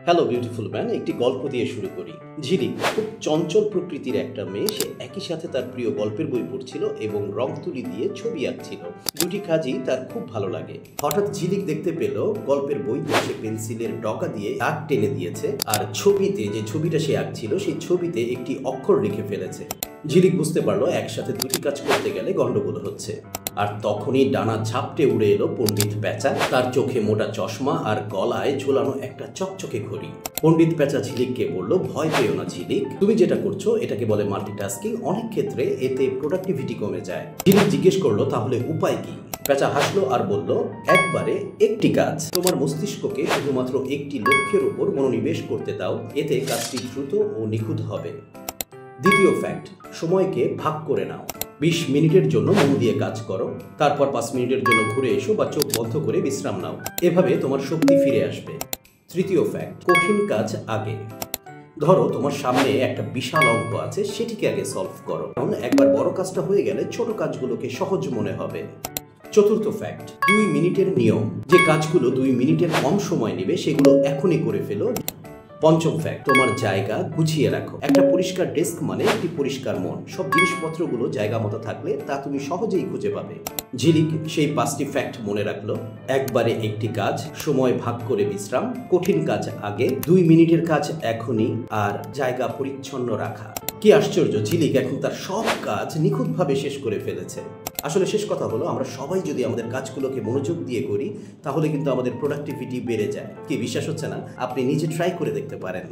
Hello beautiful man, একটি গল্প দিয়ে শুরু করি। ঝিলিক খুব চঞ্চল প্রকৃতির একটা মেয়ে। সে একই সাথে তার প্রিয় গল্পের বই পড়ছিল এবং রং তুলি দিয়ে ছবি আঁকছিল। দুটি কাজই তার খুব ভালো লাগে। হঠাৎ ঝিলিক দেখতে পেল গল্পের বইতে সে পেন্সিলের ডগা দিয়ে দাগ টেনে দিয়েছে, আর ছবিতে যে ছবিটা সে আঁকছিল সেই ছবিতে একটি অক্ষর লিখে ফেলেছে। ঝিলিক বুঝতে পারলো একসাথে দুটি কাজ করতে গেলে গন্ডগোল হচ্ছে। আর তখনই ডানা ঝাপটে উড়ে এলো পণ্ডিত পেঁচা। তার চোখে মোটা চশমা আর গলায় ঝোলানো একটা চকচকে ঘড়ি। পণ্ডিত পেঁচা ঝিলিককে বলল, ভয় পেও না ঝিলিক, তুমি যেটা করছো এটাকে বলে মাল্টিটাস্কিং। অনেক ক্ষেত্রে এতে প্রোডাক্টিভিটি কমে যায়। ঝিলিক জিজ্ঞেস করলো, তাহলে উপায় কি? পেঁচা হাসলো আর বলল, একবারে একটি কাজ। তোমার মস্তিষ্ককে শুধুমাত্র একটি লক্ষ্যের উপর মনোনিবেশ করতে দাও, এতে কাজটি দ্রুত ও নিখুঁত হবে। দ্বিতীয় ফ্যাক্ট, সময়কে ভাগ করে নাও। 20 মিনিটের জন্য মন দিয়ে কাজ করো, তারপর 5 মিনিটের জন্য ঘুরে এসো বা চোখ বন্ধ করে বিশ্রাম নাও। এভাবে তোমার শক্তি ফিরে আসবে। তৃতীয় ফ্যাক্ট, কঠিন কাজ আগে। ধরো তোমার সামনে একটা বিশাল অঙ্ক আছে, সেটিকে আগে সলভ করো, কারণ একবার বড় কাজটা হয়ে গেলে ছোট কাজগুলোকে সহজ মনে হবে। চতুর্থ ফ্যাক্ট, 2 মিনিটের নিয়ম। যে কাজগুলো 2 মিনিটের কম সময় নেবে সেগুলো এখনই করে ফেলো। পঞ্চম ফ্যাক্ট, তোমার জায়গা গুছিয়ে রাখো। একটা পরিষ্কার ডেস্ক মানে একটি পরিষ্কার মন। সব জিনিসপত্রগুলো জায়গা মতো থাকলে তা তুমি সহজেই খুঁজে পাবে। ঝিলিক সেই 5টি ফ্যাক্ট মনে রাখলো। একবারে একটি কাজ, সময় ভাগ করে বিশ্রাম, কঠিন কাজ আগে, 2 মিনিটের কাজ এখনই, আর জায়গা পরিচ্ছন্ন রাখা। কি আশ্চর্য, ঝিলিক এখন তার সব কাজ নিখুঁতভাবে শেষ করে ফেলেছে। আসলে শেষ কথা হলো, আমরা সবাই যদি আমাদের কাজগুলোকে মনোযোগ দিয়ে করি তাহলে কিন্তু আমাদের প্রোডাক্টিভিটি বেড়ে যায়। কি বিশ্বাস হচ্ছে না? আপনি নিজে ট্রাই করে দেখতে পারেন।